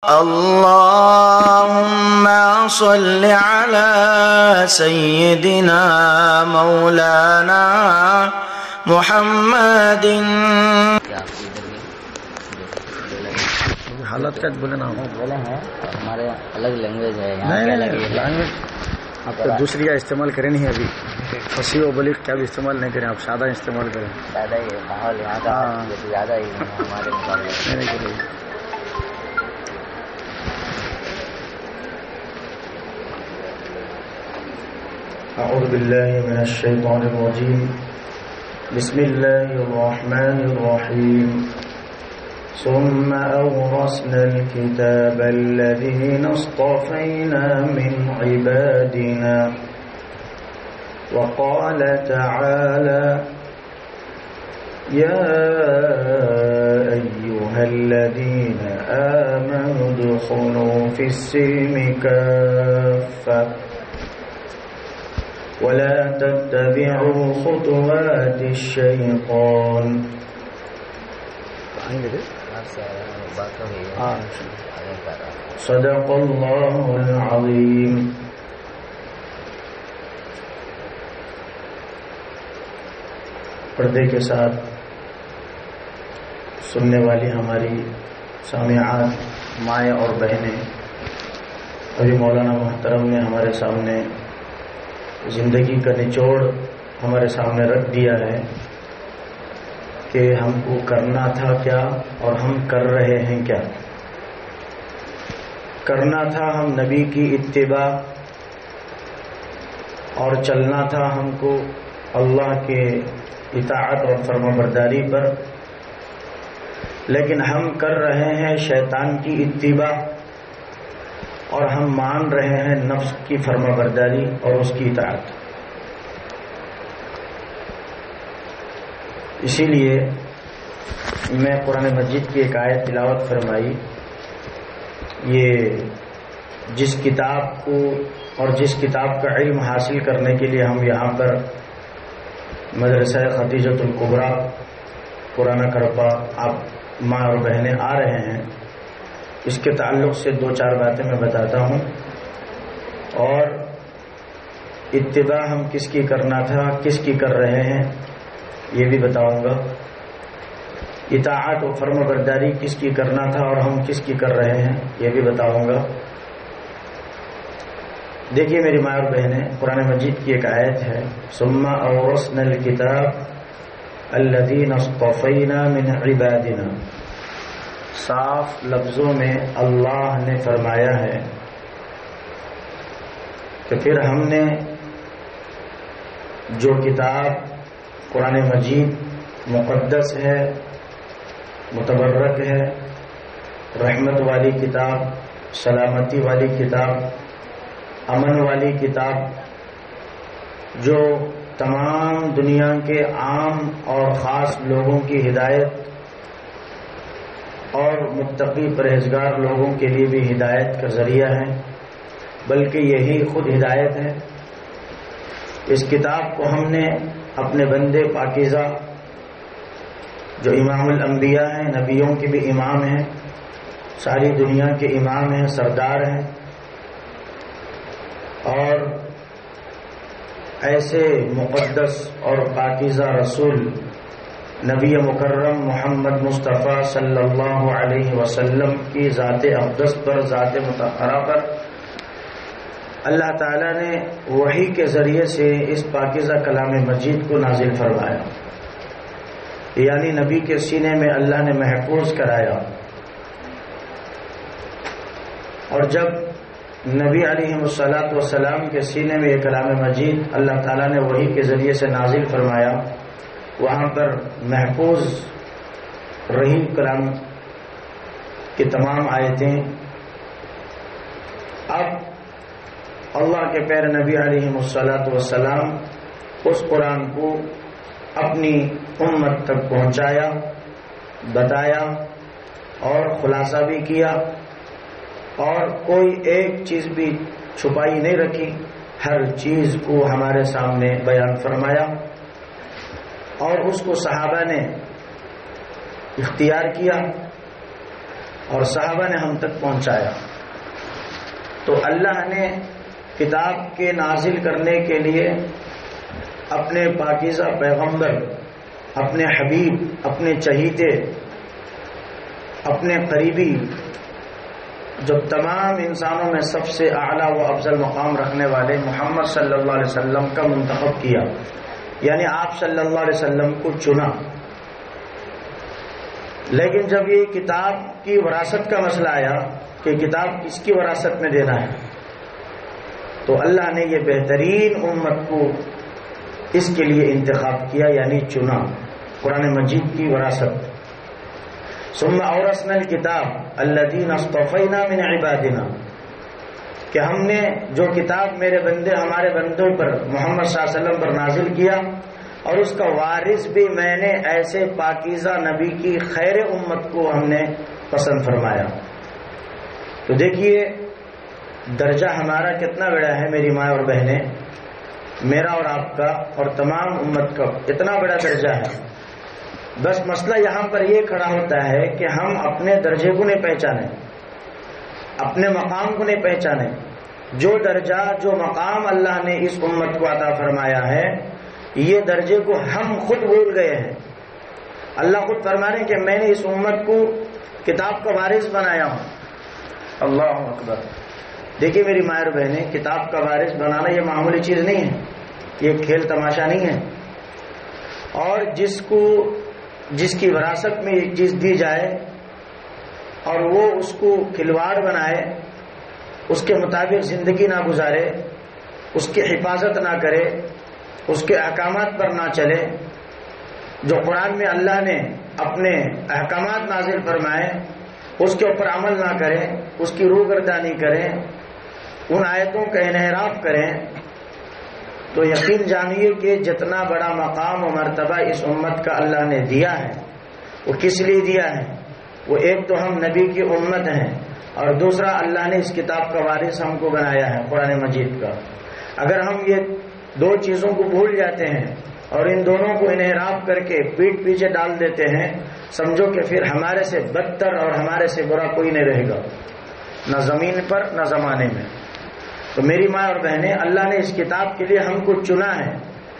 اللهم صل على سيدنا مولانا محمد. حالت کا بولے نا بولے ہیں ہمارے الگ لینگویج ہے لینگویج آپ تو دوسری کا استعمال کریں نہیں ابھی فصیح و بلیغ کیا بھی استعمال نہیں کریں آپ سادہ استعمال کریں. زیادہ ہی ماحول یہاں کا زیادہ ہی ہمارے مقابلے نہیں کریں. اعوذ باللہ من الشیطان الرجیم بسم اللہ الرحمن الرحیم. ثم أورثنا الكتاب الذين اصطفينا من عبادنا وقال تعالى يا أيها الذين آمنوا ادخلوا في السلم كافة ولا تتبعوا خطوات الشيطان. صدق اللہ العظیم. پردے کے ساتھ سننے والی ہماری سامعات مائیں اور بہنیں، ابھی مولانا محترم نے ہمارے سامنے زندگی کا نچوڑ ہمارے سامنے رکھ دیا ہے کہ ہم کو کرنا تھا کیا اور ہم کر رہے ہیں کیا. کرنا تھا ہم نبی کی اتباع اور چلنا تھا ہم کو اللہ کے اطاعت اور فرمانبرداری پر، لیکن ہم کر رہے ہیں شیطان کی اتباع اور ہم مان رہے ہیں نفس کی فرمانبرداری اور اس کی اطاعت. اسی لیے میں قرآن مجید کی ایک آیت تلاوت فرمائی. یہ جس کتاب کو اور جس کتاب کا علم حاصل کرنے کے لیے ہم یہاں پر مدرسہ ختیجۃ الکبریٰ پرانا کرپا آپ ماں اور بہنیں آ رہے ہیں، اس کے تعلق سے دو چار باتیں میں بتاتا ہوں اور اتباع ہم کس کی کرنا تھا کس کی کر رہے ہیں یہ بھی بتاؤں گا. اطاعت و فرم برداری کس کی کرنا تھا اور ہم کس کی کر رہے ہیں یہ بھی بتاؤں گا. دیکھیے میری ماں اور بہنیں، قرآن مجید کی ایک آیت ہے ثم اورثنا الکتاب الذین اصطفینا من عبادنا. صاف لفظوں میں اللہ نے فرمایا ہے کہ پھر ہم نے جو کتاب قرآن مجید مقدس ہے، متبرک ہے، رحمت والی کتاب، سلامتی والی کتاب، امن والی کتاب، جو تمام دنیا کے عام اور خاص لوگوں کی ہدایت اور متقی پرہیزگار لوگوں کے لیے بھی ہدایت کا ذریعہ ہے، بلکہ یہی خود ہدایت ہے. اس کتاب کو ہم نے اپنے بندے پاکیزہ جو امام الانبیاء ہیں، نبیوں کے بھی امام ہیں، ساری دنیا کے امام ہیں، سردار ہیں، اور ایسے مقدس اور پاکیزہ رسول نبی مکرم محمد مصطفیٰ صلی اللہ علیہ وسلم کی ذات اقدس پر، ذات مطہرہ پر اللہ تعالیٰ نے وحی کے ذریعے سے اس پاکیزہ کلام مجید کو نازل فرمایا، یعنی نبی کے سینے میں اللہ نے محفوظ کرایا. اور جب نبی علیہ الصلاۃ والسلام کے سینے میں یہ کلام مجید اللہ تعالیٰ نے وحی کے ذریعے سے نازل فرمایا، وہاں پر محفوظ رہی کلام کی تمام آیتیں. اب اللہ کے پیر نبی علیہ الصلاۃ والسلام اس قرآن کو اپنی امت تک پہنچایا، بتایا اور خلاصہ بھی کیا، اور کوئی ایک چیز بھی چھپائی نہیں رکھی، ہر چیز کو ہمارے سامنے بیان فرمایا. اور اس کو صحابہ نے اختیار کیا اور صحابہ نے ہم تک پہنچایا۔ تو اللہ نے کتاب کے نازل کرنے کے لیے اپنے پاکیزہ پیغمبر، اپنے حبیب، اپنے چہیتے، اپنے قریبی، جو تمام انسانوں میں سب سے اعلیٰ و افضل مقام رکھنے والے محمد صلی اللہ علیہ وسلم کا منتخب کیا، یعنی آپ صلی اللہ علیہ وسلم کو چنا۔ لیکن جب یہ کتاب کی وراثت کا مسئلہ آیا کہ کتاب کس کی وراثت میں دینا ہے، تو اللہ نے یہ بہترین امت کو اس کے لیے انتخاب کیا، یعنی چنا، قرآن مجید کی وراثت۔ ثم اورثنا الکتاب الذین اصطفینا من عبادنا، کہ ہم نے جو کتاب میرے بندے، ہمارے بندوں پر محمد صلی اللہ علیہ وسلم پر نازل کیا، اور اس کا وارث بھی میں نے ایسے پاکیزہ نبی کی خیر امت کو ہم نے پسند فرمایا۔ تو دیکھیے درجہ ہمارا کتنا بڑا ہے میری ماں اور بہنیں، میرا اور آپ کا اور تمام امت کا اتنا بڑا درجہ ہے۔ بس مسئلہ یہاں پر یہ کھڑا ہوتا ہے کہ ہم اپنے درجے کو نہیں پہچانے، اپنے مقام کو نہیں پہچانے۔ جو درجہ، جو مقام اللہ نے اس امت کو عطا فرمایا ہے، یہ درجے کو ہم خود بھول گئے ہیں۔ اللہ خود فرما رہے ہیں کہ میں نے اس امت کو کتاب کا وارث بنایا ہوں۔ اللہ اکبر۔ دیکھیے میری ماں اور بہنیں، کتاب کا وارث بنانا یہ معمولی چیز نہیں ہے، یہ کھیل تماشا نہیں ہے۔ اور جس کی وراثت میں ایک چیز دی جائے اور وہ اس کو کھلواڑ بنائے، اس کے مطابق زندگی نہ گزارے، اس کی حفاظت نہ کرے، اس کے احکامات پر نہ چلے، جو قرآن میں اللہ نے اپنے احکامات نازل فرمائے اس کے اوپر عمل نہ کریں، اس کی روگردانی کریں، ان آیتوں کا انحراف کریں، تو یقین جانیے کہ جتنا بڑا مقام و مرتبہ اس امت کا اللہ نے دیا ہے، وہ کس لیے دیا ہے؟ وہ ایک تو ہم نبی کی امت ہیں، اور دوسرا اللہ نے اس کتاب کا وارث ہم کو بنایا ہے، قرآن مجید کا۔ اگر ہم یہ دو چیزوں کو بھول جاتے ہیں اور ان دونوں کو انحراف کر کے پیٹ پیچھے ڈال دیتے ہیں، سمجھو کہ پھر ہمارے سے بدتر اور ہمارے سے برا کوئی نہیں رہے گا، نہ زمین پر نہ زمانے میں۔ تو میری ماں اور بہنیں، اللہ نے اس کتاب کے لیے ہم کو چنا ہے۔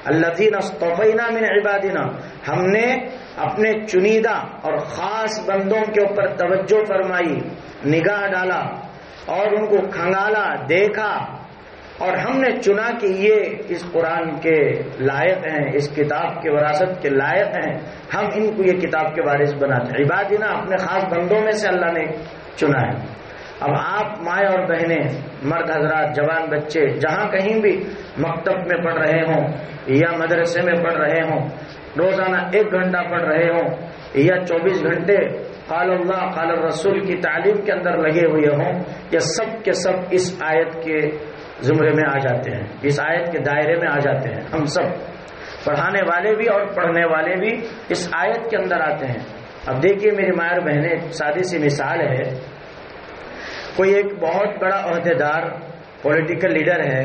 الذین اصطفینا من عبادنا، ہم نے اپنے چنیدہ اور خاص بندوں کے اوپر توجہ فرمائی، نگاہ ڈالا اور ان کو کھنگالا، دیکھا، اور ہم نے چنا کہ یہ اس قرآن کے لائق ہیں، اس کتاب کے وراثت کے لائق ہیں، ہم ان کو یہ کتاب کے وارث بناتے ہیں۔ عبادنا، اپنے خاص بندوں میں سے اللہ نے چنا ہے۔ اب آپ مائیں اور بہنیں، مرد حضرات، جوان بچے، جہاں کہیں بھی مکتب میں پڑھ رہے ہوں یا مدرسے میں پڑھ رہے ہوں، روزانہ 1 گھنٹہ پڑھ رہے ہوں یا 24 گھنٹے قال اللہ قال الرسول کی تعلیم کے اندر لگے ہوئے ہوں، یہ سب کے سب اس آیت کے زمرے میں آ جاتے ہیں، اس آیت کے دائرے میں آ جاتے ہیں۔ ہم سب پڑھانے والے بھی اور پڑھنے والے بھی اس آیت کے اندر آتے ہیں۔ اب دیکھیے میری ماں اور بہنیں، ایک سادی سی مثال ہے، کوئی ایک بہت بڑا عہدیدار، پولیٹیکل لیڈر ہے،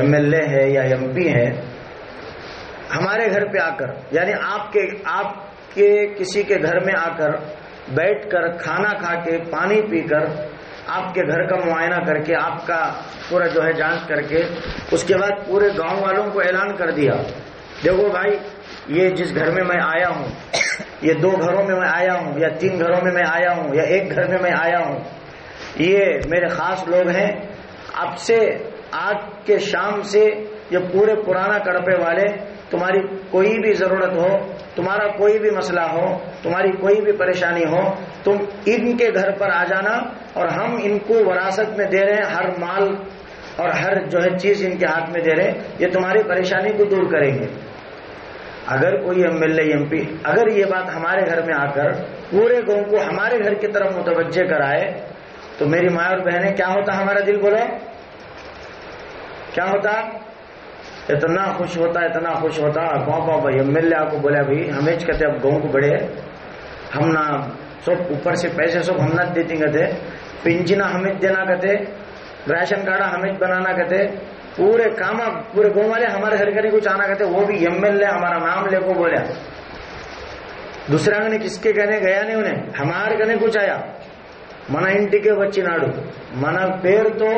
MLA ہے یا MP ہے، ہمارے گھر پہ آ کر، یعنی آپ کے کسی کے گھر میں آ کر بیٹھ کر، کھانا کھا کے، پانی پی کر، آپ کے گھر کا معائنہ کر کے، آپ کا پورا جو ہے جانچ کر کے، اس کے بعد پورے گاؤں والوں کو اعلان کر دیا، دیکھو بھائی، یہ جس گھر میں میں آیا ہوں، یہ 2 گھروں میں میں آیا ہوں یا 3 گھروں میں میں آیا ہوں یا 1 گھر میں میں آیا ہوں، یہ میرے خاص لوگ ہیں، اب سے آج کے شام سے یہ پورے پرانا کڑپے والے، تمہاری کوئی بھی ضرورت ہو، تمہارا کوئی بھی مسئلہ ہو، تمہاری کوئی بھی پریشانی ہو، تم ان کے گھر پر آ جانا، اور ہم ان کو وراثت میں دے رہے ہیں، ہر مال اور ہر جو ہے چیز ان کے ہاتھ میں دے رہے ہیں، یہ تمہاری پریشانی کو دور کریں گے۔ اگر کوئی MLA MP اگر یہ بات ہمارے گھر میں آ کر پورے گاؤں کو ہمارے گھر کی طرف متوجہ کرائے، تو میری ماں اور بہنیں، کیا ہوتا ہمارا دل؟ بولو کیا ہوتا؟ اتنا خوش ہوتا، اتنا خوش ہوتا۔ گاؤں بھائی MLA کو بولا بھائی ہمیں کہتے اب گاؤں کو بڑے ہم نہ سب اوپر سے پیسے سب ہم نہ دیتے کہتے، پنجنا ہمیں دینا کہتے، راشن کارڈ ہمیں بنانا کہتے، پورے کام پورے گاؤں والے ہمارے گھر کے کچھ آنا کہتے، وہ بھی MLA ہمارا نام لے کو بولیا۔ دوسرا نے کس کے کہنے گیا نہیں، انہیں ہمارے کہنے کچھ آیا، మన ఇంటికే వచ్చినాడు, మన పేరుతో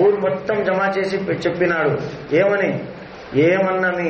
ఊరు మొత్తం జమా చేసి చెప్పినాడు ఏమని, ఏమన్నా మీ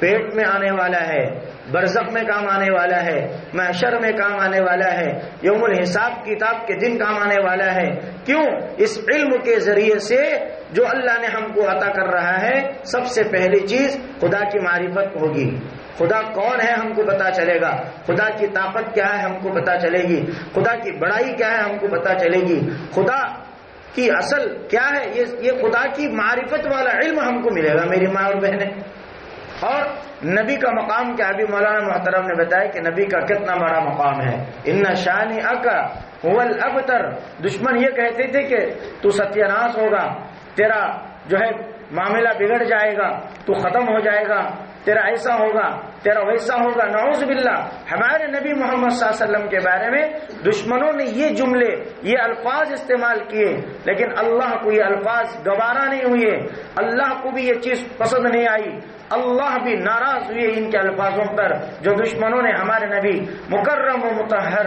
پیٹ میں آنے والا ہے، برزخ میں کام آنے والا ہے، محشر میں کام آنے والا ہے، یوم الحساب کتاب کے دن کام آنے والا ہے۔ کیوں؟ اس علم کے ذریعے سے جو اللہ نے ہم کو عطا کر رہا ہے، سب سے پہلی چیز خدا کی معرفت ہوگی۔ خدا کون ہے ہم کو پتا چلے گا، خدا کی طاقت کیا ہے ہم کو پتا چلے گی، خدا کی بڑائی کیا ہے ہم کو پتا چلے گی، خدا کی اصل کیا ہے، یہ خدا کی معرفت والا علم ہم کو ملے گا میری ماں اور بہنیں۔ اور نبی کا مقام کیا، ابھی مولانا محترم نے بتایا کہ نبی کا کتنا بڑا مقام ہے۔ ان شانئک هو الابتر، دشمن یہ کہتے تھے کہ تو ستیہ ناش ہوگا، تیرا جو ہے معاملہ بگڑ جائے گا، تو ختم ہو جائے گا، تیرا ایسا ہوگا، تیرا ویسا ہوگا، نعوذ باللہ۔ ہمارے نبی محمد صلی اللہ علیہ وسلم کے بارے میں دشمنوں نے یہ جملے، یہ الفاظ استعمال کیے، لیکن اللہ کو یہ الفاظ گوارا نہیں ہوئے، اللہ کو بھی یہ چیز پسند نہیں آئی، اللہ بھی ناراض ہوئے ان کے الفاظوں پر جو دشمنوں نے ہمارے نبی مکرم و مطہر،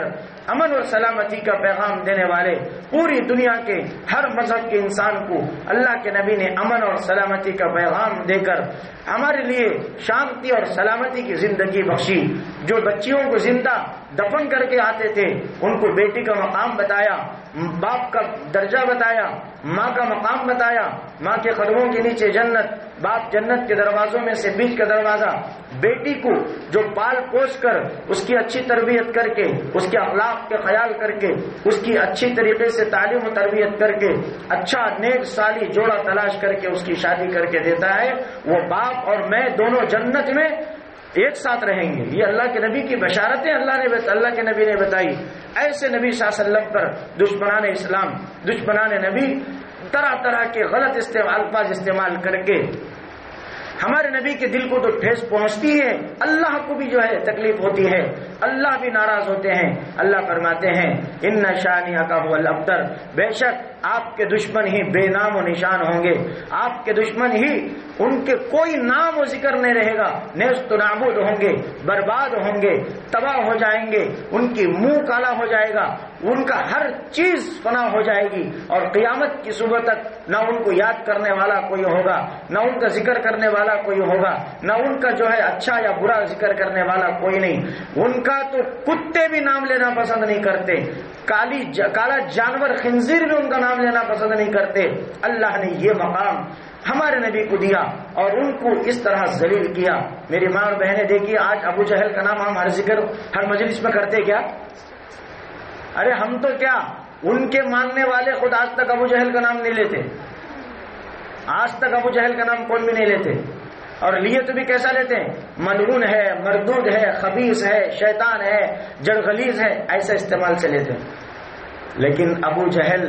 امن اور سلامتی کا پیغام دینے والے، پوری دنیا کے ہر مذہب کے انسان کو اللہ کے نبی نے امن اور سلامتی کا پیغام دے کر ہمارے لیے شانتی اور سلامتی کی زندگی بخشی۔ جو بچیوں کو زندہ دفن کر کے آتے تھے ان کو بیٹی کا مقام بتایا، باپ کا درجہ بتایا، ماں کا مقام بتایا، ماں کے قدموں کے نیچے جنت، باپ جنت کے دروازوں میں سے بیچ کا دروازہ۔ بیٹی کو جو پال پوس کر اس کی اچھی تربیت کر کے، اس کے اخلاق کے خیال کر کے، اس کی اچھی طریقے سے تعلیم و تربیت کر کے، اچھا نیک صالح جوڑا تلاش کر کے اس کی شادی کر کے دیتا ہے، وہ باپ اور میں دونوں جنت میں ایک ساتھ رہیں گے۔ یہ اللہ کے نبی کی بشارتیں اللہ کے نبی نے بتائی۔ ایسے نبی صلی اللہ علیہ وسلم پر دشمنان اسلام، دشمنان نبی طرح طرح کے غلط الفاظ استعمال کر کے ہمارے نبی کے دل کو تو ٹھیس پہنچتی ہے، اللہ کو بھی جو ہے تکلیف ہوتی ہے، اللہ بھی ناراض ہوتے ہیں۔ اللہ فرماتے ہیں ان شانئک هو الابتر، بے شک آپ کے دشمن ہی بے نام و نشان ہوں گے، آپ کے دشمن ہی ان کے کوئی نام و ذکر نہیں رہے گا، نیست و نابود ہوں گے، برباد ہوں گے، تباہ ہو جائیں گے، ان کی منہ کالا ہو جائے گا، ان کا ہر چیز فنا ہو جائے گی، اور قیامت کی صبح تک نہ ان کو یاد کرنے والا کوئی ہوگا، نہ ان کا ذکر کرنے والا کوئی ہوگا، نہ ان کا جو ہے اچھا یا برا ذکر کرنے والا کوئی نہیں۔ ان کا تو کتے بھی نام لینا پسند نہیں کرتے، کالا جانور خنزیر بھی ان کا نام لینا پسند نہیں کرتے۔ اللہ نے یہ مقام ہمارے نبی کو دیا اور ان کو اس طرح ذلیل کیا۔ میری ماں اور بہنیں دیکھیے، آج ابو جہل کا نام ہم ہر ذکر ہر مجلس میں کرتے کیا؟ ارے ہم تو کیا، ان کے ماننے والے خود آج تک ابو جہل کا نام نہیں لیتے، آج تک ابو جہل کا نام کون بھی نہیں لیتے، اور لیے تو بھی کیسا لیتے ہیں؟ ملعون ہے، مردود ہے، خبیث ہے، شیطان ہے، جڑغلیظ ہے، ایسا استعمال سے لیتے ہیں۔ لیکن ابو جہل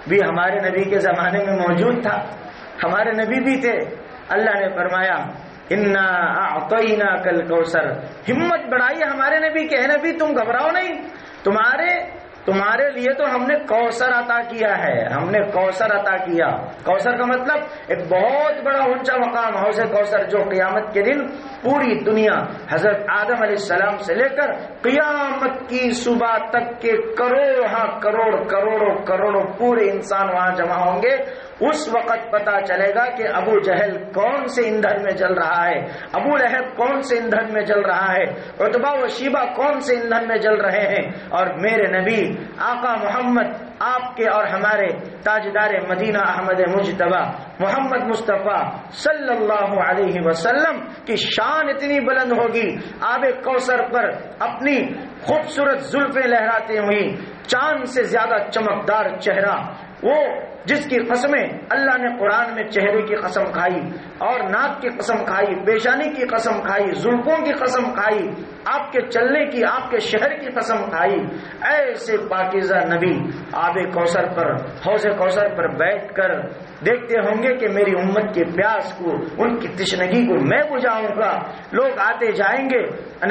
بھی ہمارے نبی کے زمانے میں موجود تھا، ہمارے نبی بھی تھے۔ اللہ نے فرمایا انا اعطیناک الکوثر، ہمت بڑھائی ہمارے نبی کے، ہے نبی تم گھبراؤ نہیں، تمہارے لیے تو ہم نے کوثر عطا کیا ہے، ہم نے کوثر عطا کیا۔ کوثر کا مطلب ایک بہت بڑا اونچا مقام، حوض کوثر، جو قیامت کے دن پوری دنیا حضرت آدم علیہ السلام سے لے کر قیامت کی صبح تک کے کروڑوں پورے انسان وہاں جمع ہوں گے۔ اس وقت پتا چلے گا کہ ابو جہل کون سے ایندھن میں جل رہا ہے، ابو لہب کون سے ایندھن میں جل رہا ہے، عتبہ و شیبہ کون سے ایندھن میں جل رہے ہیں، اور میرے نبی آقا محمد، آپ کے اور ہمارے تاجدار مدینہ احمد مجتبی محمد مصطفیٰ صلی اللہ علیہ وسلم کی شان اتنی بلند ہوگی، آب کوثر پر اپنی خوبصورت زلفیں لہراتے ہوئی، چاند سے زیادہ چمکدار چہرہ، وہ جس کی قسمیں اللہ نے قرآن میں چہرے کی قسم کھائی اور ناک کی قسم کھائی، پیشانی کی قسم کھائی، زلفوں کی قسم کھائی، آپ کے چلنے کی، آپ کے شہر کی قسم کھائی، ایسے پاکیزہ نبی آب کوثر پر، حوض کوثر پر بیٹھ کر دیکھتے ہوں گے کہ میری امت کی پیاس کو، ان کی تشنگی کو میں بجھاؤں گا۔ لوگ آتے جائیں گے،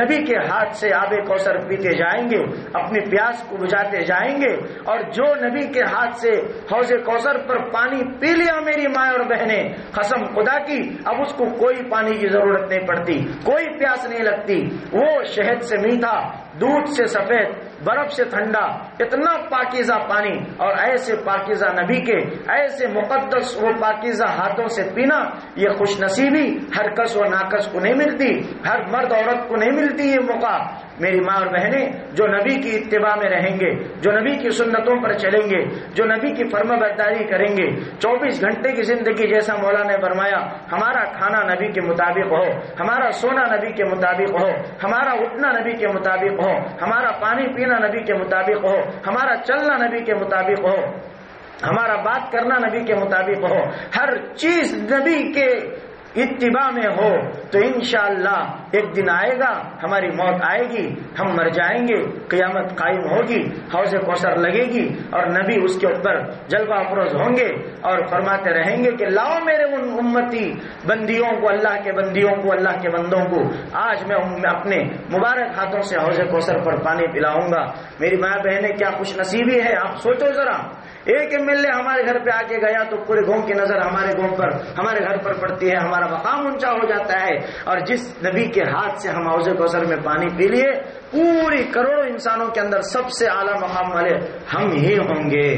نبی کے ہاتھ سے آب کوثر پیتے جائیں گے، اپنی پیاس کو بجھاتے جائیں گے، اور جو نبی کے ہاتھ سے حوض کوثر کوثر پر پانی پی لیا میری ماں اور بہنیں، قسم خدا کی اب اس کو کوئی پانی کی ضرورت نہیں پڑتی، کوئی پیاس نہیں لگتی۔ وہ شہد سے میٹھا، دودھ سے سفید، برف سے ٹھنڈا، اتنا پاکیزہ پانی، اور ایسے پاکیزہ نبی کے ایسے مقدس وہ پاکیزہ ہاتھوں سے پینا، یہ خوش نصیبی ہر کس و ناکس کو نہیں ملتی، ہر مرد عورت کو نہیں ملتی یہ موقع۔ میری ماں اور بہنیں، جو نبی کی اتباع میں رہیں گے، جو نبی کی سنتوں پر چلیں گے، جو نبی کی فرما برداری کریں گے، 24 گھنٹے کی زندگی جیسا مولا نے فرمایا، ہمارا کھانا نبی کے مطابق ہو، ہمارا سونا نبی کے مطابق ہو، ہمارا اٹھنا نبی کے مطابق ہو، ہمارا پانی پینا نبی کے مطابق ہو، ہمارا چلنا نبی کے مطابق ہو، ہمارا بات کرنا نبی کے مطابق ہو، ہر چیز نبی کے اتباع میں ہو، تو انشاءاللہ ایک دن آئے گا، ہماری موت آئے گی، ہم مر جائیں گے، قیامت قائم ہوگی، حوض کوثر لگے گی، اور نبی اس کے اوپر جلوہ افروز ہوں گے اور فرماتے رہیں گے کہ لاؤ میرے ان امتی بندیوں کو، اللہ کے بندیوں کو، اللہ کے بندوں کو، آج میں اپنے مبارک ہاتھوں سے حوض کوثر پر پانی پلاؤں گا۔ میری ماں بہنیں، کیا خوش نصیبی ہے، آپ سوچو ذرا۔ ایک MLA ہمارے گھر پہ آ کے گیا تو پورے گاؤں کی نظر ہمارے گاؤں پر، ہمارے گھر پر پڑتی ہے، ہمارا مقام اونچا ہو جاتا ہے۔ اور جس نبی کے ہاتھ سے ہم حوض کوثر میں پانی پی لیے، پوری کروڑوں انسانوں کے اندر سب سے اعلیٰ مقام والے ہم ہی ہوں گے۔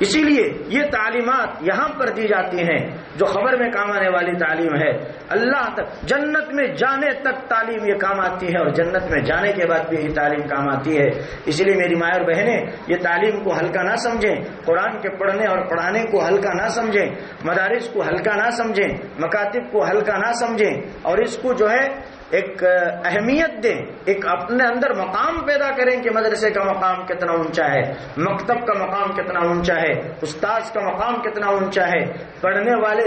اسی لیے یہ تعلیمات یہاں پر دی جاتی ہیں جو خبر میں کام آنے والی تعلیم ہے، اللہ تک جنت میں جانے تک تعلیم یہ کام آتی ہے، اور جنت میں جانے کے بعد بھی یہ تعلیم کام آتی ہے۔ اسی لیے میری ماں اور بہنیں، یہ تعلیم کو ہلکا نہ سمجھیں، قرآن کے پڑھنے اور پڑھانے کو ہلکا نہ سمجھیں، مدارس کو ہلکا نہ سمجھیں، مکاتب کو ہلکا نہ سمجھیں، اور اس کو جو ہے ایک اہمیت دیں، ایک اپنے اندر مقام پیدا کریں کہ مدرسے کا مقام کتنا اونچا ہے، مکتب کا مقام کتنا اونچا ہے، استاذ کا مقام کتنا اونچا ہے، پڑھنے والے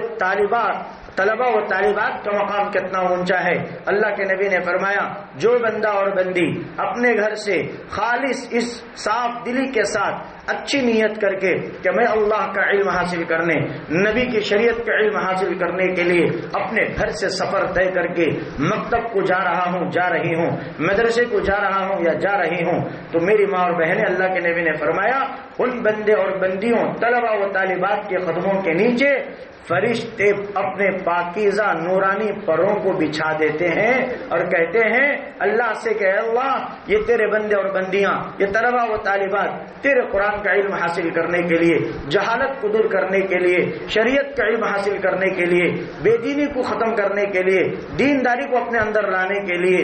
طلبہ و طالبات کا مقام کتنا اونچا ہے۔ اللہ کے نبی نے فرمایا، جو بندہ اور بندی اپنے گھر سے خالص اس صاف دلی کے ساتھ اچھی نیت کر کے کہ میں اللہ کا علم حاصل کرنے، نبی کی شریعت کا علم حاصل کرنے کے لیے اپنے گھر سے سفر طے کر کے مکتب کو جا رہا ہوں، جا رہی ہوں، مدرسے کو جا رہا ہوں یا جا رہی ہوں، تو میری ماں اور بہنیں، اللہ کے نبی نے فرمایا، ان بندے اور بندیوں، طلبہ و طالبات کے قدموں کے نیچے فرشتے اپنے پاکیزہ نورانی پروں کو بچھا دیتے ہیں اور کہتے ہیں اللہ سے کہ اللہ، یہ تیرے بندے اور بندیاں، یہ طلبہ و طالبات تیرے قرآن کا علم حاصل کرنے کے لیے، جہالت کو دور کرنے کے لیے، شریعت کا علم حاصل کرنے کے لیے، بے دینی کو ختم کرنے کے لیے، دینداری کو اپنے اندر لانے کے لیے،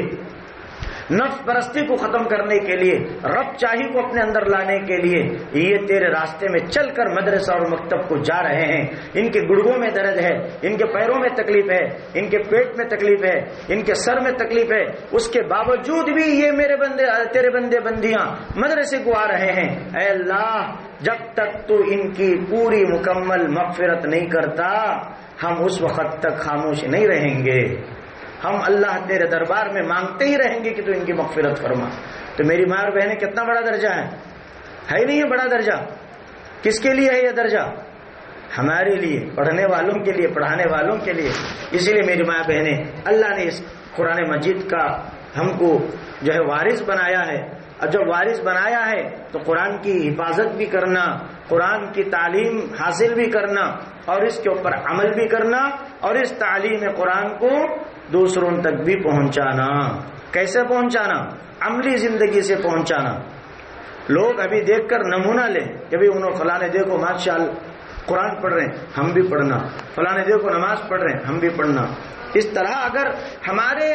نفس پرستی کو ختم کرنے کے لیے، رب چاہی کو اپنے اندر لانے کے لیے، یہ تیرے راستے میں چل کر مدرسہ اور مکتب کو جا رہے ہیں۔ ان کے گڑگوں میں درد ہے، ان کے پیروں میں تکلیف ہے، ان کے پیٹ میں تکلیف ہے، ان کے سر میں تکلیف ہے، اس کے باوجود بھی یہ میرے بندے، تیرے بندے بندیاں مدرسے کو آ رہے ہیں۔ اے اللہ، جب تک تو ان کی پوری مکمل مغفرت نہیں کرتا، ہم اس وقت تک خاموش نہیں رہیں گے، ہم اللہ تیرے دربار میں مانگتے ہی رہیں گے کہ تو ان کی مغفرت فرما۔ تو میری ماں اور بہنیں، کتنا بڑا درجہ ہے نہیں یہ بڑا درجہ؟ کس کے لیے ہے یہ درجہ؟ ہمارے لیے، پڑھنے والوں کے لیے، پڑھانے والوں کے لیے۔ اسی لیے میری ماں بہنیں، اللہ نے اس قرآن مجید کا ہم کو جو ہے وارث بنایا ہے، اور جب وارث بنایا ہے تو قرآن کی حفاظت بھی کرنا، قرآن کی تعلیم حاصل بھی کرنا، اور اس کے اوپر عمل بھی کرنا، اور اس تعلیم قرآن کو دوسروں تک بھی پہنچانا۔ کیسے پہنچانا؟ عملی زندگی سے پہنچانا۔ لوگ ابھی دیکھ کر نمونہ لیں کہ بھی انہوں فلاں نے دیکھو ماشاءاللہ قرآن پڑھ رہے ہیں، ہم بھی پڑھنا، فلاں نے دیکھو نماز پڑھ رہے ہیں، ہم بھی پڑھنا۔ اس طرح اگر ہمارے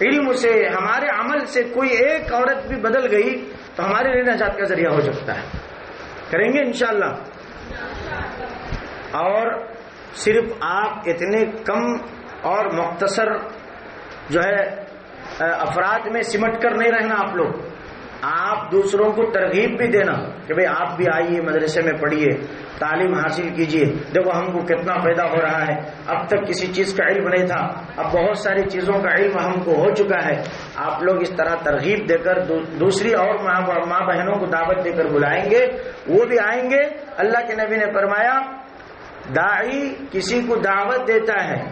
علم سے، ہمارے عمل سے کوئی ایک عورت بھی بدل گئی تو ہمارے لیے نجات کا ذریعہ ہو سکتا ہے۔ کریں گے انشاءاللہ۔ اور صرف آپ اتنے کم اور مختصر جو ہے افراد میں سمٹ کر نہیں رہنا، آپ دوسروں کو ترغیب بھی دینا کہ بھئی آپ بھی آئیے، مدرسے میں پڑھیے، تعلیم حاصل کیجیے، دیکھو ہم کو کتنا فائدہ ہو رہا ہے، اب تک کسی چیز کا علم نہیں تھا، اب بہت ساری چیزوں کا علم ہم کو ہو چکا ہے۔ آپ لوگ اس طرح ترغیب دے کر دوسری اور ماں بہنوں کو دعوت دے کر بلائیں گے، وہ بھی آئیں گے۔ اللہ کے نبی نے فرمایا، داعی کسی کو دعوت دیتا ہے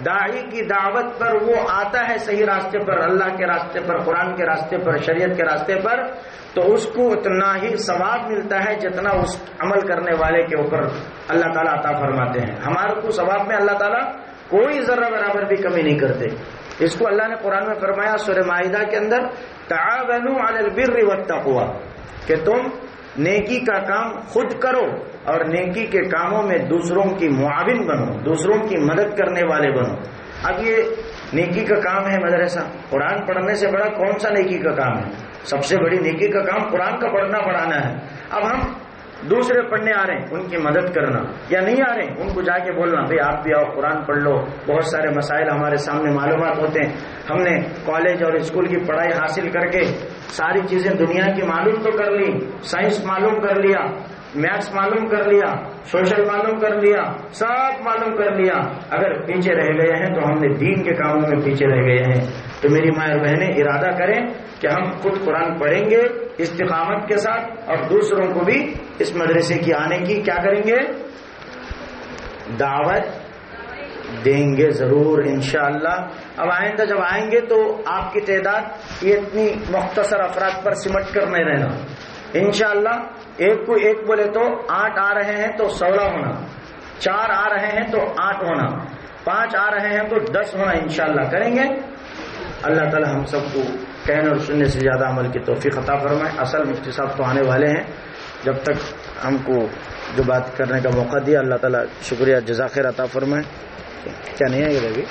داعی کی دعوت پر وہ آتا ہے صحیح راستے پر، اللہ کے راستے پر، قرآن کے راستے پر، شریعت کے راستے پر، تو اس کو اتنا ہی ثواب ملتا ہے جتنا اس عمل کرنے والے کے اوپر اللہ تعالیٰ عطا فرماتے ہیں۔ ہمارے کو ثواب میں اللہ تعالیٰ کوئی ذرہ برابر بھی کمی نہیں کرتے۔ اس کو اللہ نے قرآن میں فرمایا سورہ مائدہ کے اندر، تعاونوا علی البر والتقوی، کہ تم نیکی کا کام خود کرو اور نیکی کے کاموں میں دوسروں کی معاون بنو، دوسروں کی مدد کرنے والے بنو۔ اب یہ نیکی کا کام ہے مدرسہ، قرآن پڑھنے سے بڑا کون سا نیکی کا کام ہے؟ سب سے بڑی نیکی کا کام قرآن کا پڑھنا پڑھانا ہے۔ اب ہم دوسرے پڑھنے آ رہے ہیں، ان کی مدد کرنا، یا نہیں آ رہے ہیں ان کو جا کے بولنا بھئی آپ بھی آؤ قرآن پڑھ لو۔ بہت سارے مسائل ہمارے سامنے معلومات ہوتے ہیں، ہم نے کالج اور اسکول کی پڑھائی حاصل کر کے ساری چیزیں دنیا کی معلوم تو کر لی، سائنس معلوم کر لیا، میتھس معلوم کر لیا، سوشل معلوم کر لیا، سب معلوم کر لیا، اگر پیچھے رہ گئے ہیں تو ہم نے دین کے کاموں میں پیچھے رہ گئے ہیں۔ تو میری ماں اور بہنیں ارادہ کریں کہ ہم خود قرآن پڑھیں گے استقامت کے ساتھ، اور دوسروں کو بھی اس مدرسے کی آنے کی کیا کریں گے؟ دعوت دیں گے ضرور انشاءاللہ۔ اب آئندہ جب آئیں گے تو آپ کی تعداد یہ اتنی مختصر افراد پر سمٹ کر نہیں رہنا انشاءاللہ۔ ایک کو ایک بولے تو 8 آ رہے ہیں تو 16 ہونا، 4 آ رہے ہیں تو 8 ہونا، 5 آ رہے ہیں تو 10 ہونا انشاءاللہ کریں گے۔ اللہ تعالی ہم سب کو کہنے اور سننے سے زیادہ عمل کی توفیق عطا فرمائے۔ اصل مفتی صاحب تو آنے والے ہیں، جب تک ہم کو جو بات کرنے کا موقع دیا اللہ تعالی شکریہ جزاک خیر عطا فرمائے۔ کیا نہیں ہے یہ بھی